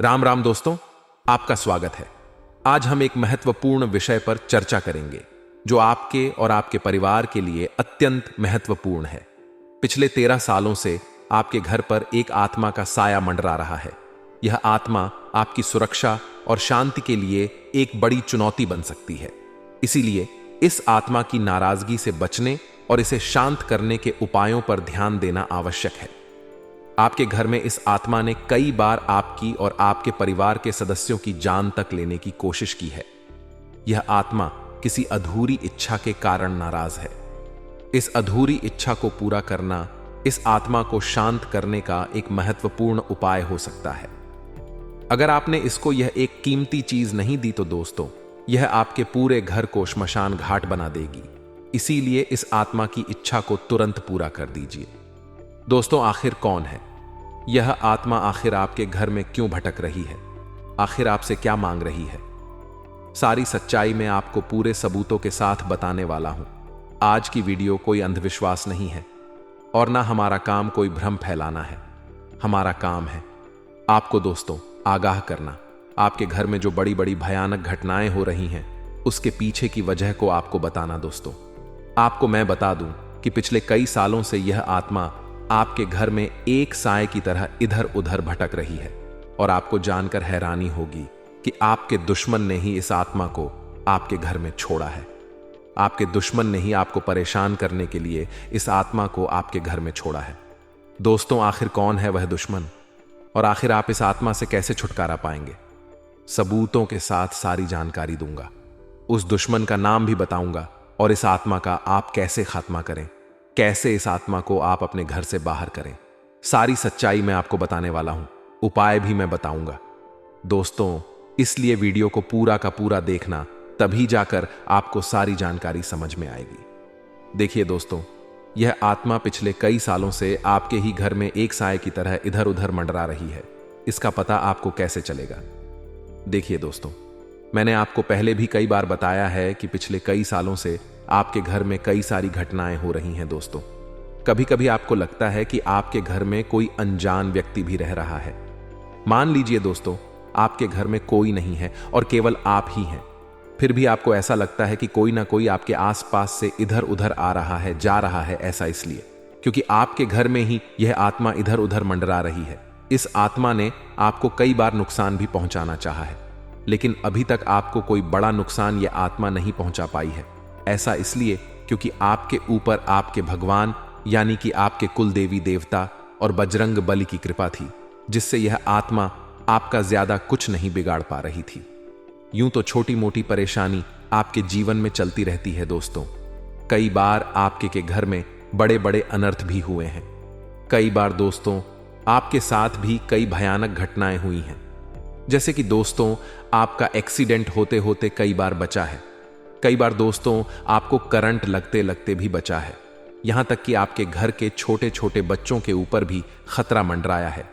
राम राम दोस्तों, आपका स्वागत है। आज हम एक महत्वपूर्ण विषय पर चर्चा करेंगे जो आपके और आपके परिवार के लिए अत्यंत महत्वपूर्ण है। पिछले 13 सालों से आपके घर पर एक आत्मा का साया मंडरा रहा है। यह आत्मा आपकी सुरक्षा और शांति के लिए एक बड़ी चुनौती बन सकती है। इसीलिए इस आत्मा की नाराजगी से बचने और इसे शांत करने के उपायों पर ध्यान देना आवश्यक है। आपके घर में इस आत्मा ने कई बार आपकी और आपके परिवार के सदस्यों की जान तक लेने की कोशिश की है। यह आत्मा किसी अधूरी इच्छा के कारण नाराज है। इस अधूरी इच्छा को पूरा करना इस आत्मा को शांत करने का एक महत्वपूर्ण उपाय हो सकता है। अगर आपने इसको यह एक कीमती चीज नहीं दी तो दोस्तों, यह आपके पूरे घर को श्मशान घाट बना देगी। इसीलिए इस आत्मा की इच्छा को तुरंत पूरा कर दीजिए। दोस्तों, आखिर कौन है यह आत्मा? आखिर आपके घर में क्यों भटक रही है? आखिर आपसे क्या मांग रही है? सारी सच्चाई मैं आपको पूरे सबूतों के साथ बताने वाला हूं। आज की वीडियो कोई अंधविश्वास नहीं है और ना हमारा काम कोई भ्रम फैलाना है। हमारा काम है आपको दोस्तों आगाह करना। आपके घर में जो बड़ी बड़ी भयानक घटनाएं हो रही हैं, उसके पीछे की वजह को आपको बताना। दोस्तों, आपको मैं बता दूं कि पिछले कई सालों से यह आत्मा आपके घर में एक साए की तरह इधर उधर भटक रही है और आपको जानकर हैरानी होगी कि आपके दुश्मन ने ही इस आत्मा को आपके घर में छोड़ा है। आपके दुश्मन ने ही आपको परेशान करने के लिए इस आत्मा को आपके घर में छोड़ा है। दोस्तों, आखिर कौन है वह दुश्मन और आखिर आप इस आत्मा से कैसे छुटकारा पाएंगे? सबूतों के साथ सारी जानकारी दूंगा। उस दुश्मन का नाम भी बताऊंगा और इस आत्मा का आप कैसे खात्मा करें, कैसे इस आत्मा को आप अपने घर से बाहर करें। सारी सच्चाई मैं आपको बताने वाला हूं, उपाय भी मैं बताऊंगा। दोस्तों, इसलिए वीडियो को पूरा का पूरा देखना, तभी जाकर आपको सारी जानकारी समझ में आएगी। देखिए दोस्तों, यह आत्मा पिछले कई सालों से आपके ही घर में एक साए की तरह इधर उधर मंडरा रही है। इसका पता आपको कैसे चलेगा? देखिए दोस्तों, मैंने आपको पहले भी कई बार बताया है कि पिछले कई सालों से आपके घर में कई सारी घटनाएं हो रही हैं। दोस्तों, कभी कभी आपको लगता है कि आपके घर में कोई अनजान व्यक्ति भी रह रहा है। मान लीजिए दोस्तों, आपके घर में कोई नहीं है और केवल आप ही हैं। फिर भी आपको ऐसा लगता है कि कोई ना कोई आपके आसपास से इधर उधर आ रहा है, जा रहा है। ऐसा इसलिए क्योंकि आपके घर में ही यह आत्मा इधर उधर मंडरा रही है। इस आत्मा ने आपको कई बार नुकसान भी पहुंचाना चाहा है, लेकिन अभी तक आपको कोई बड़ा नुकसान यह आत्मा नहीं पहुंचा पाई है। ऐसा इसलिए क्योंकि आपके ऊपर आपके भगवान यानी कि आपके कुल देवी देवता और बजरंग बली की कृपा थी, जिससे यह आत्मा आपका ज्यादा कुछ नहीं बिगाड़ पा रही थी। यूं तो छोटी मोटी परेशानी आपके जीवन में चलती रहती है दोस्तों। कई बार आपके के घर में बड़े बड़े अनर्थ भी हुए हैं। कई बार दोस्तों, आपके साथ भी कई भयानक घटनाएं हुई हैं। जैसे कि दोस्तों, आपका एक्सीडेंट होते होते कई बार बचा है। कई बार दोस्तों, आपको करंट लगते लगते भी बचा है। यहां तक कि आपके घर के छोटे छोटे बच्चों के ऊपर भी खतरा मंडराया है।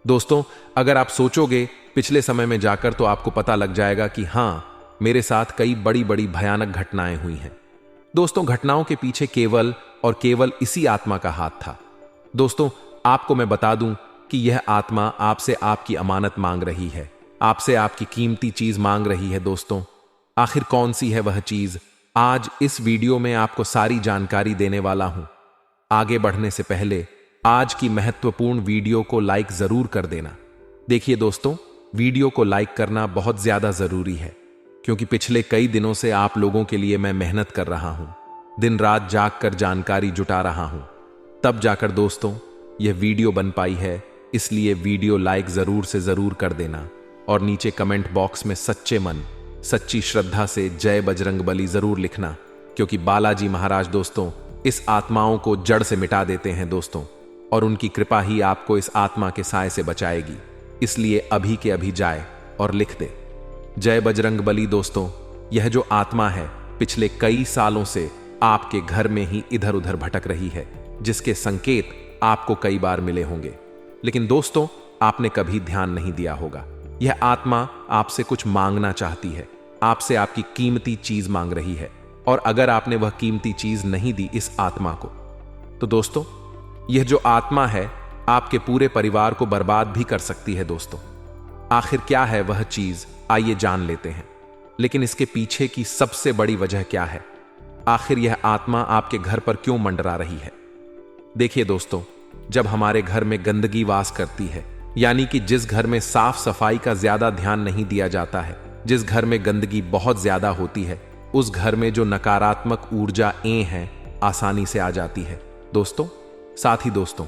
दोस्तों, अगर आप सोचोगे पिछले समय में जाकर, तो आपको पता लग जाएगा कि हां, मेरे साथ कई बड़ी बड़ी भयानक घटनाएं हुई हैं। दोस्तों, घटनाओं के पीछे केवल और केवल इसी आत्मा का हाथ था। दोस्तों, आपको मैं बता दूं कि यह आत्मा आपसे आपकी अमानत मांग रही है, आपसे आपकी कीमती चीज मांग रही है। दोस्तों, आखिर कौन सी है वह चीज? आज इस वीडियो में आपको सारी जानकारी देने वाला हूं। आगे बढ़ने से पहले आज की महत्वपूर्ण वीडियो को लाइक जरूर कर देना। देखिए दोस्तों, वीडियो को लाइक करना बहुत ज्यादा जरूरी है, क्योंकि पिछले कई दिनों से आप लोगों के लिए मैं मेहनत कर रहा हूं, दिन रात जाग कर जानकारी जुटा रहा हूं, तब जाकर दोस्तों यह वीडियो बन पाई है। इसलिए वीडियो लाइक जरूर से जरूर कर देना और नीचे कमेंट बॉक्स में सच्चे मन सच्ची श्रद्धा से जय बजरंग बली जरूर लिखना, क्योंकि बालाजी महाराज दोस्तों इस आत्माओं को जड़ से मिटा देते हैं दोस्तों, और उनकी कृपा ही आपको इस आत्मा के साए से बचाएगी। इसलिए अभी के अभी जाए और लिख दे जय बजरंग बली। दोस्तों, यह जो आत्मा है पिछले कई सालों से आपके घर में ही इधर उधर भटक रही है, जिसके संकेत आपको कई बार मिले होंगे, लेकिन दोस्तों आपने कभी ध्यान नहीं दिया होगा। यह आत्मा आपसे कुछ मांगना चाहती है, आपसे आपकी कीमती चीज मांग रही है, और अगर आपने वह कीमती चीज नहीं दी इस आत्मा को, तो दोस्तों यह जो आत्मा है आपके पूरे परिवार को बर्बाद भी कर सकती है। दोस्तों, आखिर क्या है वह चीज, आइए जान लेते हैं। लेकिन इसके पीछे की सबसे बड़ी वजह क्या है? आखिर यह आत्मा आपके घर पर क्यों मंडरा रही है? देखिए दोस्तों, जब हमारे घर में गंदगी वास करती है, यानी कि जिस घर में साफ सफाई का ज्यादा ध्यान नहीं दिया जाता है, जिस घर में गंदगी बहुत ज्यादा होती है, उस घर में जो नकारात्मक ऊर्जा हैं आसानी से आ जाती है दोस्तों। साथ ही दोस्तों,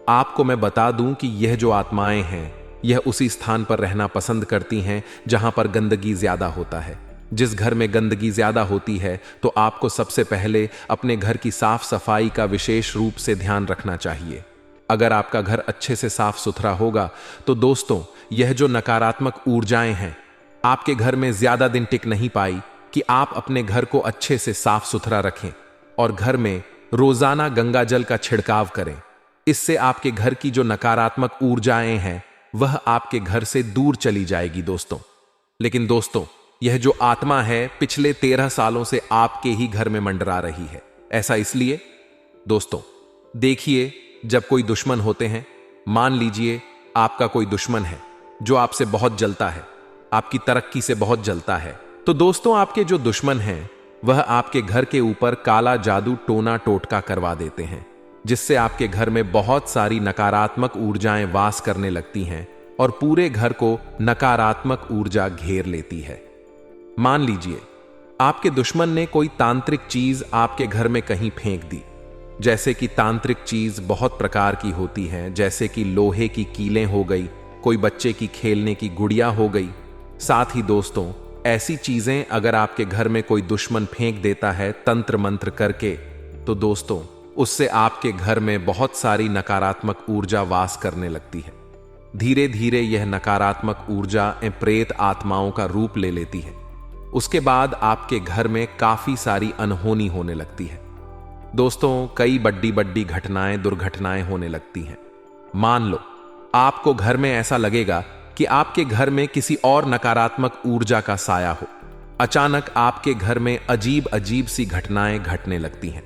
आपको मैं बता दूं कि यह जो आत्माएं हैं, यह उसी स्थान पर रहना पसंद करती हैं जहां पर गंदगी ज्यादा होता है। जिस घर में गंदगी ज्यादा होती है तो आपको सबसे पहले अपने घर की साफ सफाई का विशेष रूप से ध्यान रखना चाहिए। अगर आपका घर अच्छे से साफ सुथरा होगा तो दोस्तों, यह जो नकारात्मक ऊर्जाएं हैं आपके घर में ज्यादा दिन टिक नहीं पाई कि आप अपने घर को अच्छे से साफ सुथरा रखें और घर में रोजाना गंगा जल का छिड़काव करें। इससे आपके घर की जो नकारात्मक ऊर्जाएं हैं वह आपके घर से दूर चली जाएगी दोस्तों। लेकिन दोस्तों, यह जो आत्मा है पिछले 13 सालों से आपके ही घर में मंडरा रही है। ऐसा इसलिए दोस्तों, देखिए, जब कोई दुश्मन होते हैं, मान लीजिए आपका कोई दुश्मन है जो आपसे बहुत जलता है, आपकी तरक्की से बहुत जलता है, तो दोस्तों आपके जो दुश्मन हैं वह आपके घर के ऊपर काला जादू टोना टोटका करवा देते हैं, जिससे आपके घर में बहुत सारी नकारात्मक ऊर्जाएं वास करने लगती हैं और पूरे घर को नकारात्मक ऊर्जा घेर लेती है। मान लीजिए आपके दुश्मन ने कोई तांत्रिक चीज आपके घर में कहीं फेंक दी। जैसे कि तांत्रिक चीज बहुत प्रकार की होती हैं, जैसे कि लोहे की कीलें हो गई, कोई बच्चे की खेलने की गुड़िया हो गई। साथ ही दोस्तों, ऐसी चीजें अगर आपके घर में कोई दुश्मन फेंक देता है तंत्र मंत्र करके, तो दोस्तों उससे आपके घर में बहुत सारी नकारात्मक ऊर्जा वास करने लगती है। धीरे धीरे यह नकारात्मक ऊर्जा प्रेत आत्माओं का रूप ले लेती है। उसके बाद आपके घर में काफी सारी अनहोनी होने लगती है दोस्तों। कई बड़ी बड़ी घटनाएं, दुर्घटनाएं होने लगती हैं। मान लो आपको घर में ऐसा लगेगा कि आपके घर में किसी और नकारात्मक ऊर्जा का साया हो। अचानक आपके घर में अजीब अजीब सी घटनाएं घटने लगती हैं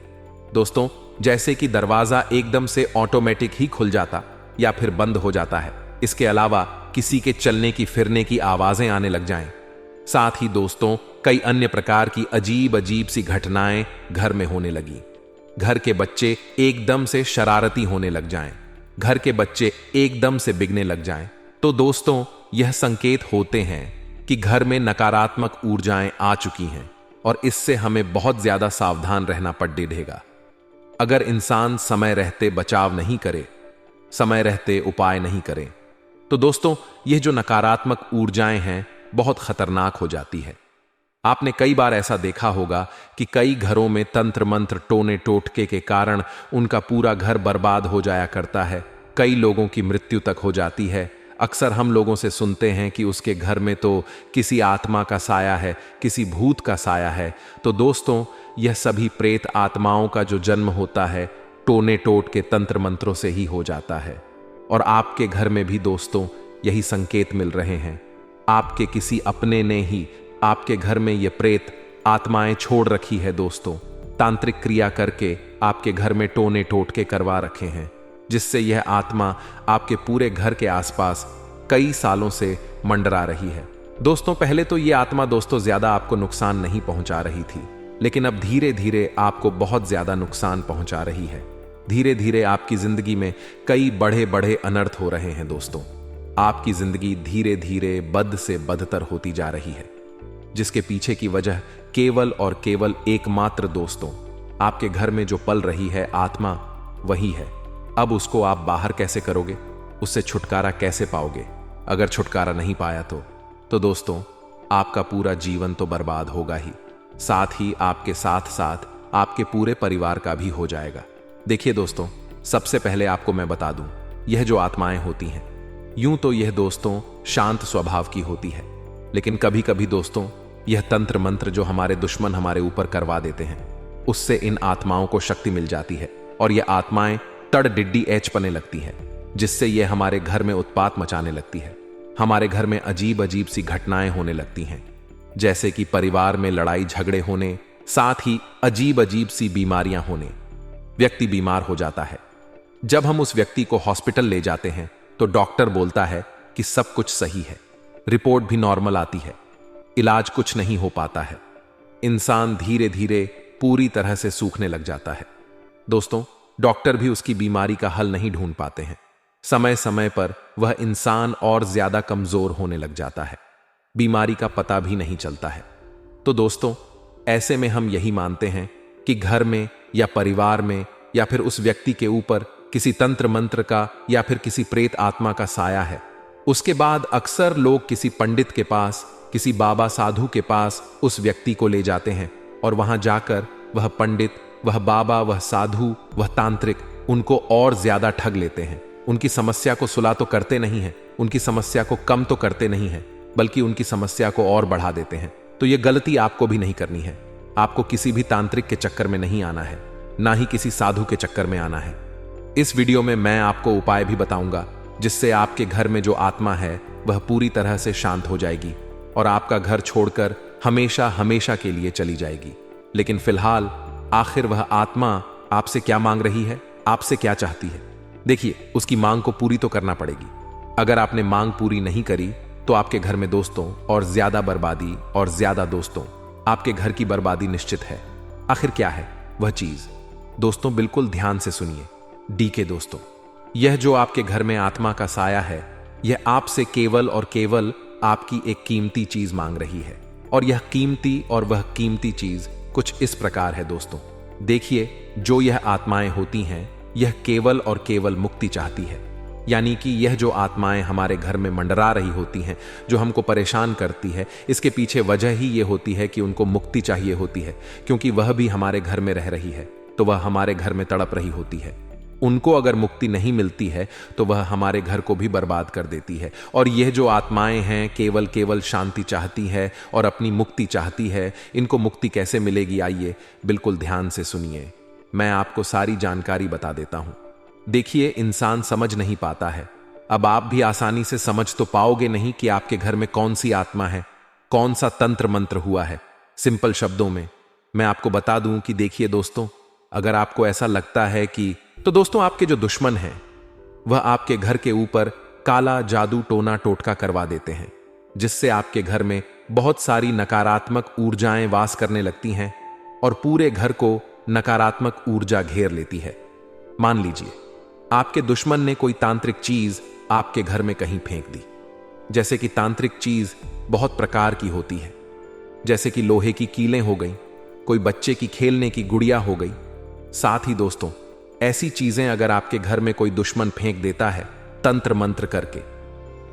दोस्तों, जैसे कि दरवाजा एकदम से ऑटोमेटिक ही खुल जाता या फिर बंद हो जाता है। इसके अलावा किसी के चलने की फिरने की आवाजें आने लग जाएं। साथ ही दोस्तों, कई अन्य प्रकार की अजीब अजीब सी घटनाएं घर में होने लगी। घर के बच्चे एकदम से शरारती होने लग जाएं, घर के बच्चे एकदम से बिगने लग जाएं। तो दोस्तों, यह संकेत होते हैं कि घर में नकारात्मक ऊर्जाएं आ चुकी हैं और इससे हमें बहुत ज्यादा सावधान रहना पड़ेगा। अगर इंसान समय रहते बचाव नहीं करे, समय रहते उपाय नहीं करे, तो दोस्तों यह जो नकारात्मक ऊर्जाएं हैं बहुत खतरनाक हो जाती है। आपने कई बार ऐसा देखा होगा कि कई घरों में तंत्र मंत्र टोने टोटके के कारण उनका पूरा घर बर्बाद हो जाया करता है। कई लोगों की मृत्यु तक हो जाती है। अक्सर हम लोगों से सुनते हैं कि उसके घर में तो किसी आत्मा का साया है, किसी भूत का साया है। तो दोस्तों, यह सभी प्रेत आत्माओं का जो जन्म होता है टोने टोट के तंत्र मंत्रों से ही हो जाता है। और आपके घर में भी दोस्तों यही संकेत मिल रहे हैं। आपके किसी अपने ने ही आपके घर में ये प्रेत आत्माएं छोड़ रखी है दोस्तों। तांत्रिक क्रिया करके आपके घर में टोने टोटके करवा रखे हैं, जिससे यह आत्मा आपके पूरे घर के आसपास कई सालों से मंडरा रही है दोस्तों। पहले तो ये आत्मा दोस्तों ज्यादा आपको नुकसान नहीं पहुंचा रही थी, लेकिन अब धीरे धीरे आपको बहुत ज्यादा नुकसान पहुंचा रही है। धीरे धीरे आपकी जिंदगी में कई बड़े बड़े अनर्थ हो रहे हैं दोस्तों। आपकी जिंदगी धीरे धीरे बद से बदतर होती जा रही है, जिसके पीछे की वजह केवल और केवल एकमात्र दोस्तों आपके घर में जो पल रही है आत्मा वही है। अब उसको आप बाहर कैसे करोगे, उससे छुटकारा कैसे पाओगे? अगर छुटकारा नहीं पाया तो दोस्तों आपका पूरा जीवन तो बर्बाद होगा ही, साथ ही आपके साथ साथ आपके पूरे परिवार का भी हो जाएगा। देखिए दोस्तों, सबसे पहले आपको मैं बता दूं, यह जो आत्माएं होती हैं यूं तो यह दोस्तों शांत स्वभाव की होती है, लेकिन कभी कभी दोस्तों यह तंत्र मंत्र जो हमारे दुश्मन हमारे ऊपर करवा देते हैं उससे इन आत्माओं को शक्ति मिल जाती है और यह आत्माएं तड़ डिड्डी एच पने लगती है, जिससे यह हमारे घर में उत्पात मचाने लगती है। हमारे घर में अजीब अजीब सी घटनाएं होने लगती हैं, जैसे कि परिवार में लड़ाई झगड़े होने, साथ ही अजीब अजीब सी बीमारियां होने। व्यक्ति बीमार हो जाता है, जब हम उस व्यक्ति को हॉस्पिटल ले जाते हैं तो डॉक्टर बोलता है कि सब कुछ सही है, रिपोर्ट भी नॉर्मल आती है, इलाज कुछ नहीं हो पाता है, इंसान धीरे धीरे पूरी तरह से सूखने लग जाता है। दोस्तों, डॉक्टर भी उसकी बीमारी का हल नहीं ढूंढ पाते हैं। समय समय पर वह इंसान और ज्यादा कमजोर होने लग जाता है, बीमारी का पता भी नहीं चलता है। तो दोस्तों, ऐसे में हम यही मानते हैं कि घर में या परिवार में या फिर उस व्यक्ति के ऊपर किसी तंत्र मंत्र का या फिर किसी प्रेत आत्मा का साया है। उसके बाद अक्सर लोग किसी पंडित के पास, किसी बाबा साधु के पास उस व्यक्ति को ले जाते हैं और वहां जाकर वह पंडित, वह बाबा, वह साधु, वह तांत्रिक उनको और ज्यादा ठग लेते हैं। उनकी समस्या को सुलह तो करते नहीं हैं, उनकी समस्या को कम तो करते नहीं हैं, बल्कि उनकी समस्या को और बढ़ा देते हैं। तो यह गलती आपको भी नहीं करनी है। आपको किसी भी तांत्रिक के चक्कर में नहीं आना है, ना ही किसी साधु के चक्कर में आना है। इस वीडियो में मैं आपको उपाय भी बताऊंगा जिससे आपके घर में जो आत्मा है वह पूरी तरह से शांत हो जाएगी और आपका घर छोड़कर हमेशा हमेशा के लिए चली जाएगी। लेकिन फिलहाल आखिर वह आत्मा आपसे क्या मांग रही है, आपसे क्या चाहती है? देखिए, उसकी मांग को पूरी तो करना पड़ेगी। अगर आपने मांग पूरी नहीं करी तो आपके घर में दोस्तों और ज्यादा बर्बादी और ज्यादा दोस्तों, आपके घर की बर्बादी निश्चित है। आखिर क्या है वह चीज? दोस्तों, बिल्कुल ध्यान से सुनिए। डी के दोस्तों, यह जो आपके घर में आत्मा का साया है, यह आपसे केवल और केवल आपकी एक कीमती चीज मांग रही है। और यह कीमती और वह कीमती चीज कुछ इस प्रकार है दोस्तों। देखिए, जो यह आत्माएं होती हैं, यह केवल और केवल मुक्ति चाहती है। यानी कि यह जो आत्माएं हमारे घर में मंडरा रही होती हैं, जो हमको परेशान करती है, इसके पीछे वजह ही ये होती है कि उनको मुक्ति चाहिए होती है, क्योंकि वह भी हमारे घर में रह रही है, तो वह हमारे घर में तड़प रही होती है। उनको अगर मुक्ति नहीं मिलती है तो वह हमारे घर को भी बर्बाद कर देती है। और यह जो आत्माएं हैं केवल केवल शांति चाहती है और अपनी मुक्ति चाहती है। इनको मुक्ति कैसे मिलेगी, आइए बिल्कुल ध्यान से सुनिए, मैं आपको सारी जानकारी बता देता हूं। देखिए, इंसान समझ नहीं पाता है। अब आप भी आसानी से समझ तो पाओगे नहीं कि आपके घर में कौन सी आत्मा है, कौन सा तंत्र मंत्र हुआ है। सिंपल शब्दों में मैं आपको बता दूं कि देखिए दोस्तों, अगर आपको ऐसा लगता है कि, तो दोस्तों, आपके जो दुश्मन हैं वह आपके घर के ऊपर काला जादू टोना टोटका करवा देते हैं, जिससे आपके घर में बहुत सारी नकारात्मक ऊर्जाएं वास करने लगती हैं और पूरे घर को नकारात्मक ऊर्जा घेर लेती है। मान लीजिए आपके दुश्मन ने कोई तांत्रिक चीज आपके घर में कहीं फेंक दी। जैसे कि तांत्रिक चीज बहुत प्रकार की होती है, जैसे कि लोहे की कीलें हो गई, कोई बच्चे की खेलने की गुड़िया हो गई। साथ ही दोस्तों, ऐसी चीजें अगर आपके घर में कोई दुश्मन फेंक देता है तंत्र मंत्र करके,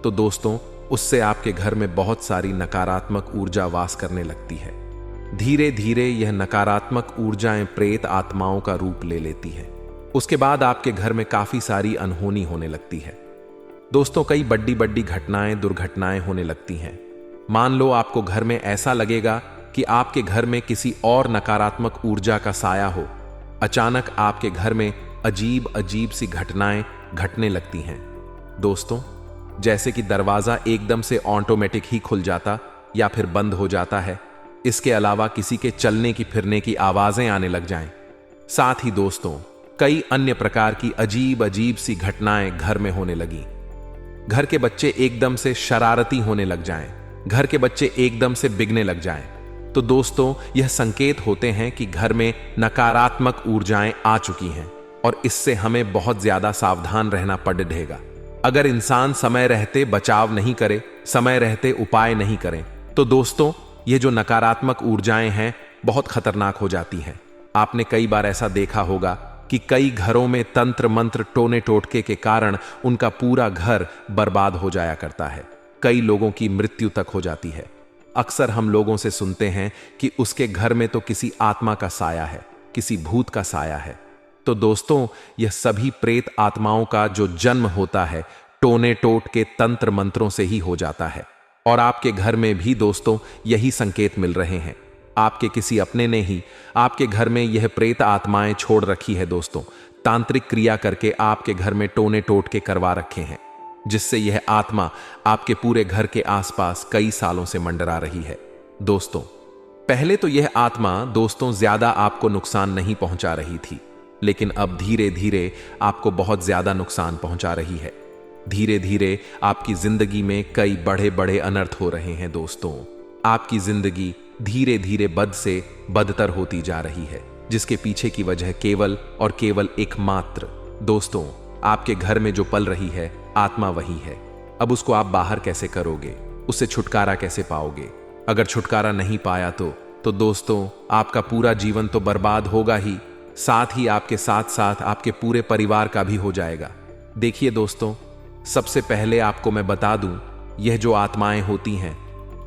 तो दोस्तों उससे आपके घर में बहुत सारी नकारात्मक ऊर्जा वास करने लगती है। धीरे धीरे यह नकारात्मक ऊर्जाएं प्रेत आत्माओं का रूप ले लेती है। उसके बाद आपके घर में काफी सारी अनहोनी होने लगती है। दोस्तों, कई बड़ी बड़ी घटनाएं, दुर्घटनाएं होने लगती हैं। मान लो आपको घर में ऐसा लगेगा कि आपके घर में किसी और नकारात्मक ऊर्जा का साया हो। अचानक आपके घर में अजीब अजीब सी घटनाएं घटने लगती हैं दोस्तों, जैसे कि दरवाजा एकदम से ऑटोमेटिक ही खुल जाता या फिर बंद हो जाता है। इसके अलावा किसी के चलने की फिरने की आवाजें आने लग जाएं। साथ ही दोस्तों, कई अन्य प्रकार की अजीब अजीब सी घटनाएं घर में होने लगी। घर के बच्चे एकदम से शरारती होने लग जाएं, घर के बच्चे एकदम से बिगने लग जाएं। तो दोस्तों, यह संकेत होते हैं कि घर में नकारात्मक ऊर्जाएं आ चुकी हैं और इससे हमें बहुत ज्यादा सावधान रहना पड़ेगा। अगर इंसान समय रहते बचाव नहीं करे, समय रहते उपाय नहीं करें, तो दोस्तों ये जो नकारात्मक ऊर्जाएं हैं बहुत खतरनाक हो जाती हैं। आपने कई बार ऐसा देखा होगा कि कई घरों में तंत्र मंत्र टोने टोटके के कारण उनका पूरा घर बर्बाद हो जाया करता है। कई लोगों की मृत्यु तक हो जाती है। अक्सर हम लोगों से सुनते हैं कि उसके घर में तो किसी आत्मा का साया है, किसी भूत का साया है। तो दोस्तों, यह सभी प्रेत आत्माओं का जो जन्म होता है टोने टोट के तंत्र मंत्रों से ही हो जाता है। और आपके घर में भी दोस्तों यही संकेत मिल रहे हैं। आपके किसी अपने ने ही आपके घर में यह प्रेत आत्माएं छोड़ रखी है दोस्तों। तांत्रिक क्रिया करके आपके घर में टोने टोट के करवा रखे हैं, जिससे यह आत्मा आपके पूरे घर के आसपास कई सालों से मंडरा रही है। दोस्तों, पहले तो यह आत्मा दोस्तों ज्यादा आपको नुकसान नहीं पहुंचा रही थी, लेकिन अब धीरे धीरे आपको बहुत ज्यादा नुकसान पहुंचा रही है। धीरे धीरे आपकी जिंदगी में कई बड़े बड़े अनर्थ हो रहे हैं दोस्तों। आपकी जिंदगी धीरे धीरे बद से बदतर होती जा रही है, जिसके पीछे की वजह केवल और केवल एकमात्र दोस्तों आपके घर में जो पल रही है आत्मा वही है। अब उसको आप बाहर कैसे करोगे, उससे छुटकारा कैसे पाओगे? अगर छुटकारा नहीं पाया तो दोस्तों आपका पूरा जीवन तो बर्बाद होगा ही, साथ ही आपके साथ साथ आपके पूरे परिवार का भी हो जाएगा। देखिए दोस्तों, सबसे पहले आपको मैं बता दूं, यह जो आत्माएं होती हैं,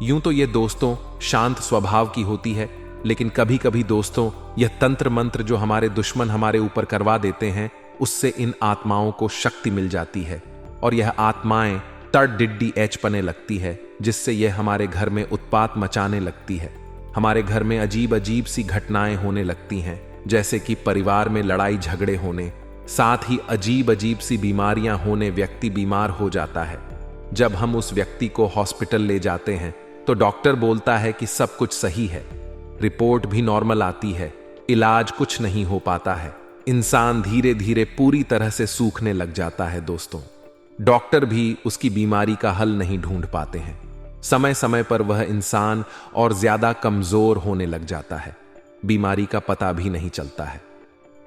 यूं तो ये दोस्तों शांत स्वभाव की होती है, लेकिन कभी कभी दोस्तों यह तंत्र मंत्र जो हमारे दुश्मन हमारे ऊपर करवा देते हैं, उससे इन आत्माओं को शक्ति मिल जाती है और यह आत्माएं तड़डिड्डी एचपने लगती है, जिससे यह हमारे घर में उत्पात मचाने लगती है। हमारे घर में अजीब अजीब सी घटनाएं होने लगती हैं, जैसे कि परिवार में लड़ाई झगड़े होने, साथ ही अजीब अजीब सी बीमारियां होने, व्यक्ति बीमार हो जाता है। जब हम उस व्यक्ति को हॉस्पिटल ले जाते हैं तो डॉक्टर बोलता है कि सब कुछ सही है, रिपोर्ट भी नॉर्मल आती है, इलाज कुछ नहीं हो पाता है। इंसान धीरे धीरे पूरी तरह से सूखने लग जाता है दोस्तों। डॉक्टर भी उसकी बीमारी का हल नहीं ढूंढ पाते हैं। समय समय पर वह इंसान और ज्यादा कमजोर होने लग जाता है, बीमारी का पता भी नहीं चलता है।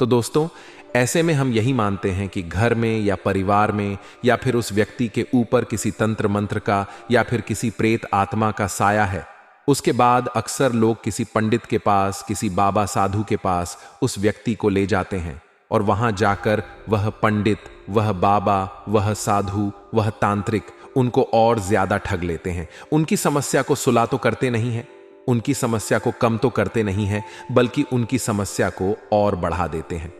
तो दोस्तों, ऐसे में हम यही मानते हैं कि घर में या परिवार में या फिर उस व्यक्ति के ऊपर किसी तंत्र मंत्र का या फिर किसी प्रेत आत्मा का साया है। उसके बाद अक्सर लोग किसी पंडित के पास, किसी बाबा साधु के पास उस व्यक्ति को ले जाते हैं और वहां जाकर वह पंडित, वह बाबा, वह साधु, वह तांत्रिक उनको और ज्यादा ठग लेते हैं। उनकी समस्या को सुला तो करते नहीं हैं, उनकी समस्या को कम तो करते नहीं हैं, बल्कि उनकी समस्या को और बढ़ा देते हैं।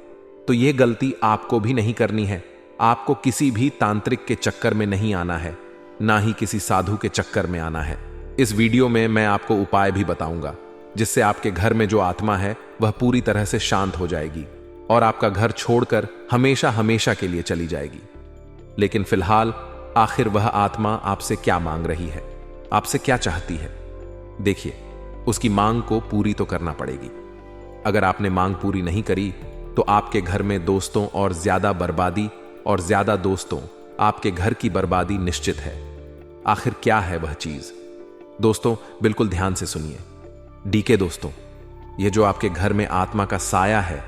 तो यह गलती आपको भी नहीं करनी है। आपको किसी भी तांत्रिक के चक्कर में नहीं आना है, ना ही किसी साधु के चक्कर में आना है। इस वीडियो में मैं आपको उपाय भी बताऊंगा, जिससे आपके घर में जो आत्मा है वह पूरी तरह से शांत हो जाएगी और आपका घर छोड़कर हमेशा हमेशा के लिए चली जाएगी। लेकिन फिलहाल आखिर वह आत्मा आपसे क्या मांग रही है, आपसे क्या चाहती है? देखिए, उसकी मांग को पूरी तो करना पड़ेगी। अगर आपने मांग पूरी नहीं करी तो आपके घर में दोस्तों और ज्यादा बर्बादी और ज्यादा दोस्तों आपके घर की बर्बादी निश्चित है। आखिर क्या है वह चीज? दोस्तों बिल्कुल ध्यान से सुनिए। डीके दोस्तों, यह जो आपके घर में आत्मा का साया है,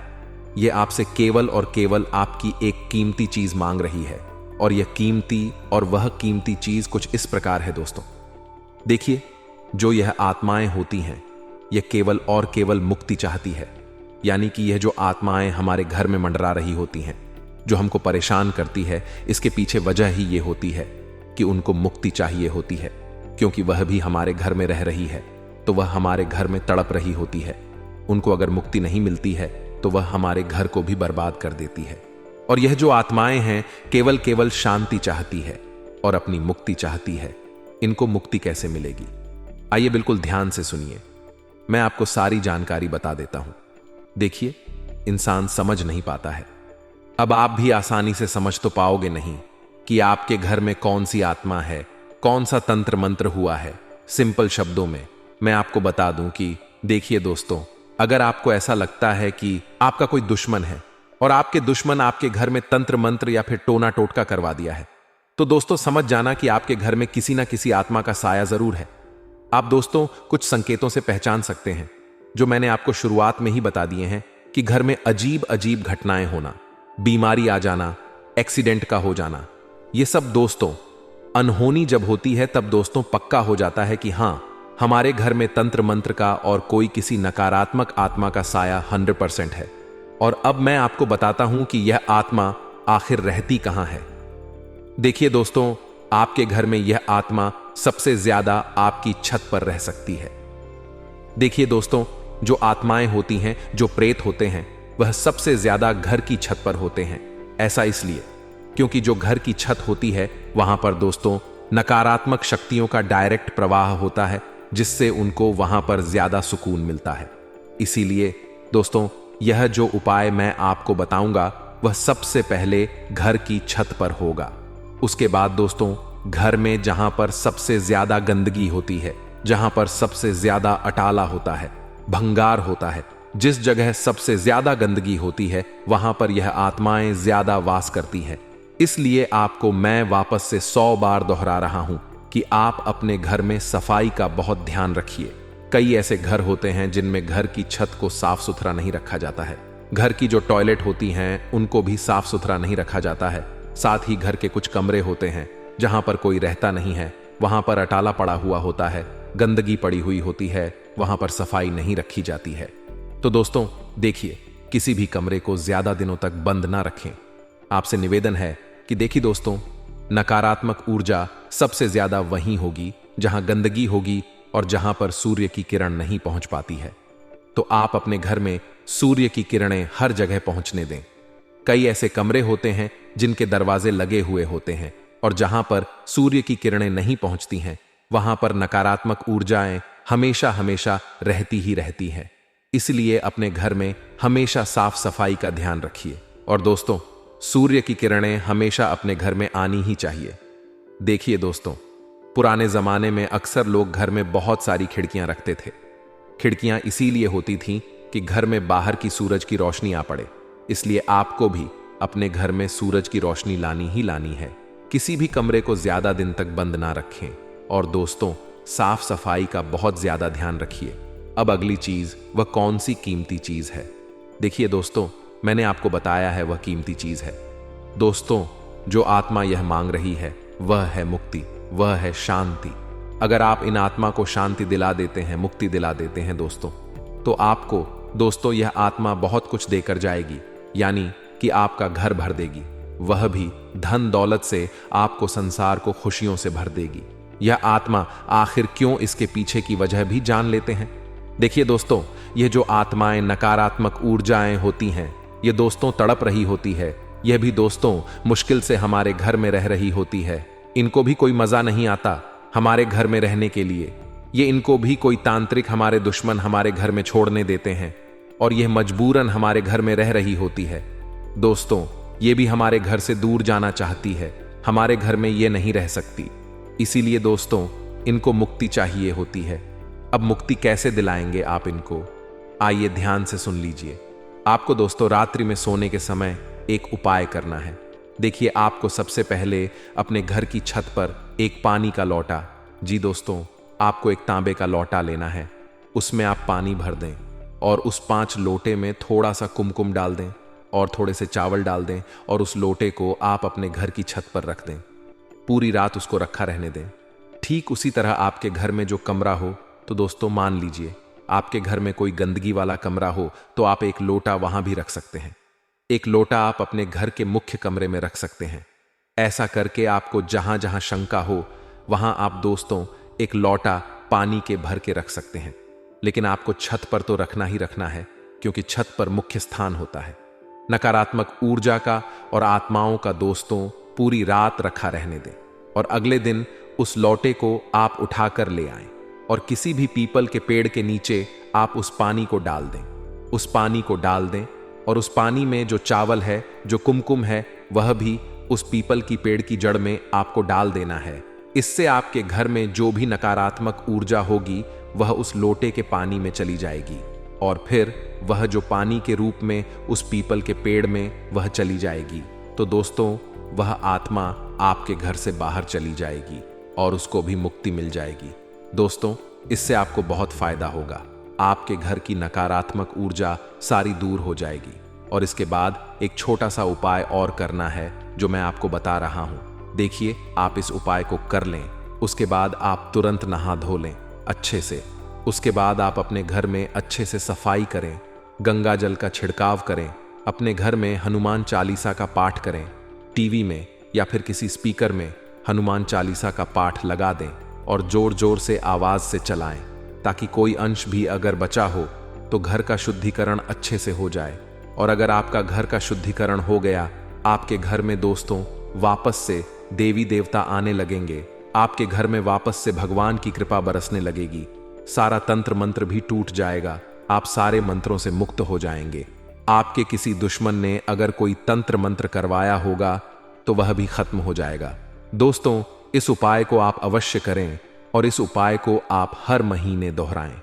यह आपसे केवल और केवल आपकी एक कीमती चीज मांग रही है। और यह कीमती और वह कीमती चीज कुछ इस प्रकार है दोस्तों। देखिए, जो यह आत्माएं होती हैं, यह केवल और केवल मुक्ति चाहती है। यानी कि यह जो आत्माएं हमारे घर में मंडरा रही होती हैं, जो हमको परेशान करती है, इसके पीछे वजह ही ये होती है कि उनको मुक्ति चाहिए होती है। क्योंकि वह भी हमारे घर में रह रही है तो वह हमारे घर में तड़प रही होती है। उनको अगर मुक्ति नहीं मिलती है तो वह हमारे घर को भी बर्बाद कर देती है। और यह जो आत्माएं हैं केवल केवल शांति चाहती है और अपनी मुक्ति चाहती है। इनको मुक्ति कैसे मिलेगी? आइए बिल्कुल ध्यान से सुनिए, मैं आपको सारी जानकारी बता देता हूं। देखिए, इंसान समझ नहीं पाता है। अब आप भी आसानी से समझ तो पाओगे नहीं कि आपके घर में कौन सी आत्मा है, कौन सा तंत्र मंत्र हुआ है। सिंपल शब्दों में मैं आपको बता दूं कि देखिए दोस्तों, अगर आपको ऐसा लगता है कि आपका कोई दुश्मन है और आपके दुश्मन आपके घर में तंत्र मंत्र या फिर टोना टोटका करवा दिया है, तो दोस्तों समझ जाना कि आपके घर में किसी ना किसी आत्मा का साया जरूर है। आप दोस्तों कुछ संकेतों से पहचान सकते हैं, जो मैंने आपको शुरुआत में ही बता दिए हैं कि घर में अजीब अजीब घटनाएं होना, बीमारी आ जाना, एक्सीडेंट का हो जाना। ये सब दोस्तों अनहोनी जब होती है तब दोस्तों पक्का हो जाता है कि हां, हमारे घर में तंत्र मंत्र का और कोई किसी नकारात्मक आत्मा का साया 100% है। और अब मैं आपको बताता हूं कि यह आत्मा आखिर रहती कहां है। देखिए दोस्तों, आपके घर में यह आत्मा सबसे ज्यादा आपकी छत पर रह सकती है। देखिए दोस्तों, जो आत्माएं होती हैं, जो प्रेत होते हैं, वह सबसे ज्यादा घर की छत पर होते हैं। ऐसा इसलिए क्योंकि जो घर की छत होती है वहां पर दोस्तों नकारात्मक शक्तियों का डायरेक्ट प्रवाह होता है, जिससे उनको वहां पर ज्यादा सुकून मिलता है। इसीलिए दोस्तों यह जो उपाय मैं आपको बताऊंगा वह सबसे पहले घर की छत पर होगा। उसके बाद दोस्तों घर में जहां पर सबसे ज्यादा गंदगी होती है, जहां पर सबसे ज्यादा अटाला होता है, भंगार होता है, जिस जगह सबसे ज्यादा गंदगी होती है वहां पर यह आत्माएं ज्यादा वास करती हैं। इसलिए आपको मैं वापस से 100 बार दोहरा रहा हूं कि आप अपने घर में सफाई का बहुत ध्यान रखिए। कई ऐसे घर होते हैं जिनमें घर की छत को साफ सुथरा नहीं रखा जाता है, घर की जो टॉयलेट होती हैं उनको भी साफ सुथरा नहीं रखा जाता है। साथ ही घर के कुछ कमरे होते हैं जहां पर कोई रहता नहीं है, वहां पर अटाला पड़ा हुआ होता है, गंदगी पड़ी हुई होती है, वहां पर सफाई नहीं रखी जाती है। तो दोस्तों देखिए, किसी भी कमरे को ज्यादा दिनों तक बंद ना रखें। आपसे निवेदन है कि देखिए दोस्तों, नकारात्मक ऊर्जा सबसे ज्यादा वहीं होगी जहां गंदगी होगी और जहां पर सूर्य की किरण नहीं पहुंच पाती है। तो आप अपने घर में सूर्य की किरणें हर जगह पहुंचने दें। कई ऐसे कमरे होते हैं जिनके दरवाजे लगे हुए होते हैं और जहां पर सूर्य की किरणें नहीं पहुंचती हैं, वहां पर नकारात्मक ऊर्जाएं हमेशा हमेशा रहती ही रहती हैं। इसलिए अपने घर में हमेशा साफ सफाई का ध्यान रखिए। और दोस्तों, सूर्य की किरणें हमेशा अपने घर में आनी ही चाहिए। देखिए दोस्तों, पुराने जमाने में अक्सर लोग घर में बहुत सारी खिड़कियां रखते थे। खिड़कियां इसीलिए होती थीं कि घर में बाहर की सूरज की रोशनी आ पड़े। इसलिए आपको भी अपने घर में सूरज की रोशनी लानी ही लानी है। किसी भी कमरे को ज्यादा दिन तक बंद ना रखें। और दोस्तों, साफ सफाई का बहुत ज्यादा ध्यान रखिए। अब अगली चीज, वह कौन सी कीमती चीज है? देखिए दोस्तों, मैंने आपको बताया है वह कीमती चीज है। दोस्तों, जो आत्मा यह मांग रही है वह है मुक्ति, वह है शांति। अगर आप इन आत्मा को शांति दिला देते हैं, मुक्ति दिला देते हैं दोस्तों, तो आपको दोस्तों यह आत्मा बहुत कुछ देकर जाएगी। यानी कि आपका घर भर देगी, वह भी धन दौलत से आपको संसार को खुशियों से भर देगी। यह आत्मा आखिर क्यों, इसके पीछे की वजह भी जान लेते हैं। देखिए दोस्तों, यह जो आत्माएं नकारात्मक ऊर्जाएं होती हैं, ये दोस्तों तड़प रही होती है। यह भी दोस्तों मुश्किल से हमारे घर में रह रही होती है। इनको भी कोई मजा नहीं आता हमारे घर में रहने के लिए। ये इनको भी कोई तांत्रिक हमारे दुश्मन हमारे घर में छोड़ने देते हैं और यह मजबूरन हमारे घर में रह रही होती है। दोस्तों, ये भी हमारे घर से दूर जाना चाहती है, हमारे घर में ये नहीं रह सकती। इसीलिए दोस्तों, इनको मुक्ति चाहिए होती है। अब मुक्ति कैसे दिलाएंगे आप इनको? आइए ध्यान से सुन लीजिए। आपको दोस्तों रात्रि में सोने के समय एक उपाय करना है। देखिए, आपको सबसे पहले अपने घर की छत पर एक पानी का लोटा, जी दोस्तों, आपको एक तांबे का लोटा लेना है। उसमें आप पानी भर दें और उस 5 लोटे में थोड़ा सा कुमकुम डाल दें और थोड़े से चावल डाल दें और उस लोटे को आप अपने घर की छत पर रख दें। पूरी रात उसको रखा रहने दें। ठीक उसी तरह आपके घर में जो कमरा हो, तो दोस्तों मान लीजिए आपके घर में कोई गंदगी वाला कमरा हो, तो आप एक लोटा वहां भी रख सकते हैं। एक लोटा आप अपने घर के मुख्य कमरे में रख सकते हैं। ऐसा करके आपको जहां जहां शंका हो, वहां आप दोस्तों एक लोटा पानी के भर के रख सकते हैं। लेकिन आपको छत पर तो रखना ही रखना है, क्योंकि छत पर मुख्य स्थान होता है नकारात्मक ऊर्जा का और आत्माओं का। दोस्तों, पूरी रात रखा रहने दें और अगले दिन उस लोटे को आप उठाकर ले आएं और किसी भी पीपल के पेड़ के नीचे आप उस पानी को डाल दें। उस पानी को डाल दें और उस पानी में जो चावल है, जो कुमकुम है, वह भी उस पीपल की पेड़ की जड़ में आपको डाल देना है। इससे आपके घर में जो भी नकारात्मक ऊर्जा होगी वह उस लोटे के पानी में चली जाएगी और फिर वह जो पानी के रूप में उस पीपल के पेड़ में वह चली जाएगी। तो दोस्तों, वह आत्मा आपके घर से बाहर चली जाएगी और उसको भी मुक्ति मिल जाएगी। दोस्तों, इससे आपको बहुत फायदा होगा। आपके घर की नकारात्मक ऊर्जा सारी दूर हो जाएगी। और इसके बाद एक छोटा सा उपाय और करना है जो मैं आपको बता रहा हूं। देखिए, आप इस उपाय को कर लें, उसके बाद आप तुरंत नहा धो लें अच्छे से। उसके बाद आप अपने घर में अच्छे से सफाई करें, गंगा जल का छिड़काव करें, अपने घर में हनुमान चालीसा का पाठ करें, टीवी में या फिर किसी स्पीकर में हनुमान चालीसा का पाठ लगा दें और जोर जोर से आवाज से चलाएं, ताकि कोई अंश भी अगर बचा हो तो घर का शुद्धिकरण अच्छे से हो जाए। और अगर आपका घर का शुद्धिकरण हो गया, आपके घर में दोस्तों वापस से देवी देवता आने लगेंगे, आपके घर में वापस से भगवान की कृपा बरसने लगेगी। सारा तंत्र मंत्र भी टूट जाएगा, आप सारे मंत्रों से मुक्त हो जाएंगे। आपके किसी दुश्मन ने अगर कोई तंत्र मंत्र करवाया होगा तो वह भी खत्म हो जाएगा। दोस्तों, इस उपाय को आप अवश्य करें और इस उपाय को आप हर महीने दोहराएं।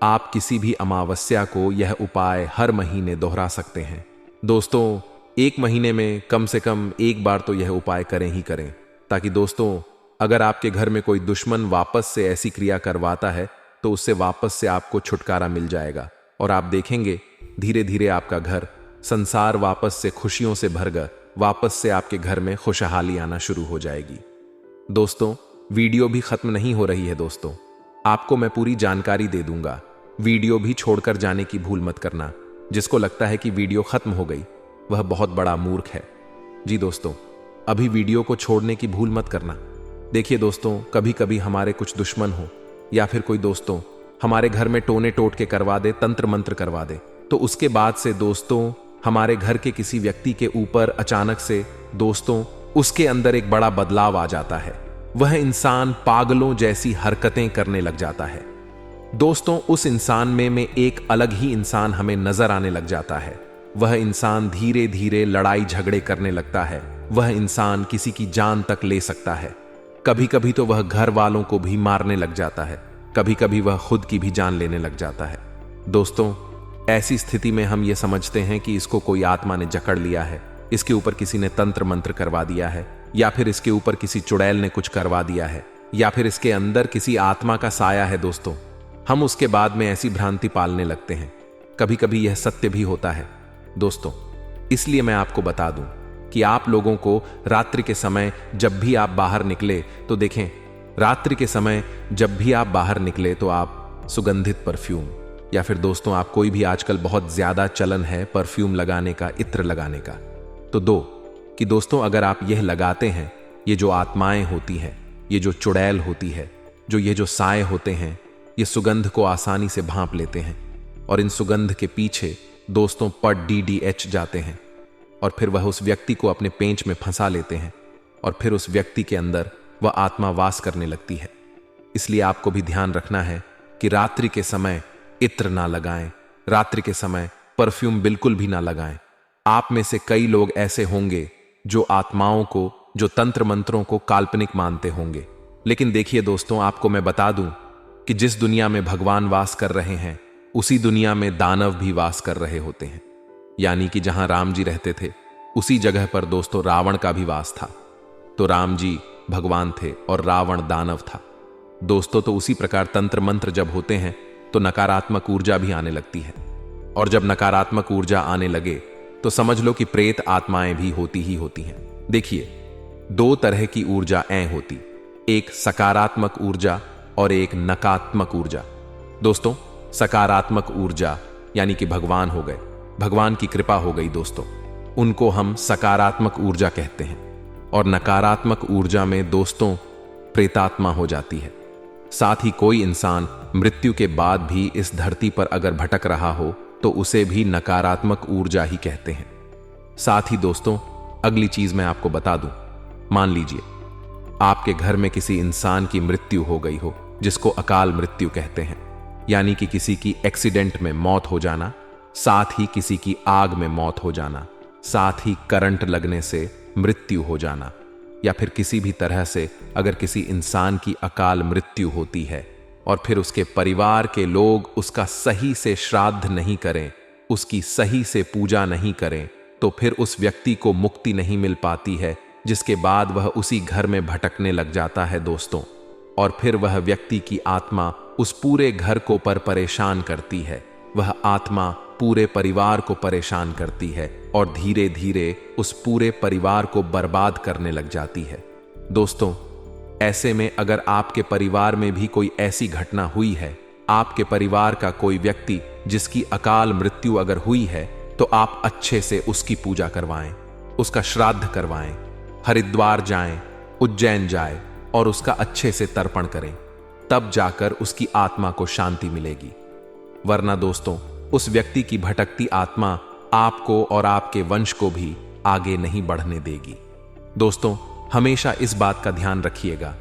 आप किसी भी अमावस्या को यह उपाय हर महीने दोहरा सकते हैं। दोस्तों, एक महीने में कम से कम एक बार तो यह उपाय करें ही करें, ताकि दोस्तों अगर आपके घर में कोई दुश्मन वापस से ऐसी क्रिया करवाता है तो उससे वापस से आपको छुटकारा मिल जाएगा और आप देखेंगे धीरे धीरे आपका घर, संसार वापस से खुशियों से भर कर वापस से आपके घर में खुशहाली आना शुरू हो जाएगी। दोस्तों वीडियो भी खत्म नहीं हो रही है दोस्तों, आपको मैं पूरी जानकारी दे दूंगा। वीडियो भी छोड़कर जाने की भूल मत करना। जिसको लगता है कि वीडियो खत्म हो गई वह बहुत बड़ा मूर्ख है। जी दोस्तों, अभी वीडियो को छोड़ने की भूल मत करना। देखिए दोस्तों, कभी कभी हमारे कुछ दुश्मन हो या फिर कोई दोस्तों हमारे घर में टोने टोट के करवा दे, तंत्र मंत्र करवा दे, तो उसके बाद से दोस्तों हमारे घर के किसी व्यक्ति के ऊपर अचानक से दोस्तों उसके अंदर एक बड़ा बदलाव आ जाता है। वह इंसान पागलों जैसी हरकतें करने लग जाता है। दोस्तों उस इंसान में एक अलग ही इंसान हमें नजर आने लग जाता है। वह इंसान धीरे धीरे लड़ाई झगड़े करने लगता है। वह इंसान किसी की जान तक ले सकता है। कभी कभी तो वह घर वालों को भी मारने लग जाता है। कभी कभी वह खुद की भी जान लेने लग जाता है। दोस्तों ऐसी स्थिति में हम ये समझते हैं कि इसको कोई आत्मा ने जकड़ लिया है, इसके ऊपर किसी ने तंत्र मंत्र करवा दिया है, या फिर इसके ऊपर किसी चुड़ैल ने कुछ करवा दिया है, या फिर इसके अंदर किसी आत्मा का साया है। दोस्तों हम उसके बाद में ऐसी भ्रांति पालने लगते हैं। कभी कभी यह सत्य भी होता है। दोस्तों इसलिए मैं आपको बता दूं कि आप लोगों को रात्रि के समय जब भी आप बाहर निकले तो देखें, रात्रि के समय जब भी आप बाहर निकले तो आप सुगंधित परफ्यूम, या फिर दोस्तों आप कोई भी, आजकल बहुत ज्यादा चलन है परफ्यूम लगाने का, इत्र लगाने का, तो कि दोस्तों अगर आप यह लगाते हैं, ये जो आत्माएं होती हैं, ये जो चुड़ैल होती है, जो ये जो साए होते हैं, ये सुगंध को आसानी से भांप लेते हैं और इन सुगंध के पीछे दोस्तों पट DDH जाते हैं और फिर वह उस व्यक्ति को अपने पेंच में फंसा लेते हैं और फिर उस व्यक्ति के अंदर वह आत्मा वास करने लगती है। इसलिए आपको भी ध्यान रखना है कि रात्रि के समय इत्र ना लगाएं, रात्रि के समय परफ्यूम बिल्कुल भी ना लगाएं। आप में से कई लोग ऐसे होंगे जो आत्माओं को, जो तंत्र मंत्रों को काल्पनिक मानते होंगे। लेकिन देखिए दोस्तों, आपको मैं बता दूं कि जिस दुनिया में भगवान वास कर रहे हैं उसी दुनिया में दानव भी वास कर रहे होते हैं। यानी कि जहां राम जी रहते थे उसी जगह पर दोस्तों रावण का भी वास था। तो राम जी भगवान थे और रावण दानव था। दोस्तों तो उसी प्रकार तंत्र मंत्र जब होते हैं तो नकारात्मक ऊर्जा भी आने लगती है, और जब नकारात्मक ऊर्जा आने लगे तो समझ लो कि प्रेत आत्माएं भी होती ही होती हैं। देखिए, दो तरह की ऊर्जा होती, एक सकारात्मक ऊर्जा और एक नकारात्मक ऊर्जा। दोस्तों सकारात्मक ऊर्जा यानी कि भगवान हो गए, भगवान की कृपा हो गई दोस्तों, उनको हम सकारात्मक ऊर्जा कहते हैं। और नकारात्मक ऊर्जा में दोस्तों प्रेतात्मा हो जाती है। साथ ही कोई इंसान मृत्यु के बाद भी इस धरती पर अगर भटक रहा हो तो उसे भी नकारात्मक ऊर्जा ही कहते हैं। साथ ही दोस्तों अगली चीज मैं आपको बता दूं, मान लीजिए आपके घर में किसी इंसान की मृत्यु हो गई हो, जिसको अकाल मृत्यु कहते हैं, यानी कि किसी की एक्सीडेंट में मौत हो जाना, साथ ही किसी की आग में मौत हो जाना, साथ ही करंट लगने से मृत्यु हो जाना, या फिर किसी भी तरह से अगर किसी इंसान की अकाल मृत्यु होती है और फिर उसके परिवार के लोग उसका सही से श्राद्ध नहीं करें, उसकी सही से पूजा नहीं करें, तो फिर उस व्यक्ति को मुक्ति नहीं मिल पाती है, जिसके बाद वह उसी घर में भटकने लग जाता है दोस्तों। और फिर वह व्यक्ति की आत्मा उस पूरे घर को परेशान करती है, वह आत्मा पूरे परिवार को परेशान करती है और धीरे धीरे उस पूरे परिवार को बर्बाद करने लग जाती है। दोस्तों ऐसे में अगर आपके परिवार में भी कोई ऐसी घटना हुई है, आपके परिवार का कोई व्यक्ति जिसकी अकाल मृत्यु अगर हुई है, तो आप अच्छे से उसकी पूजा करवाएं, उसका श्राद्ध करवाएं, हरिद्वार जाएं, उज्जैन जाएं और उसका अच्छे से तर्पण करें, तब जाकर उसकी आत्मा को शांति मिलेगी। वरना दोस्तों उस व्यक्ति की भटकती आत्मा आपको और आपके वंश को भी आगे नहीं बढ़ने देगी। दोस्तों हमेशा इस बात का ध्यान रखिएगा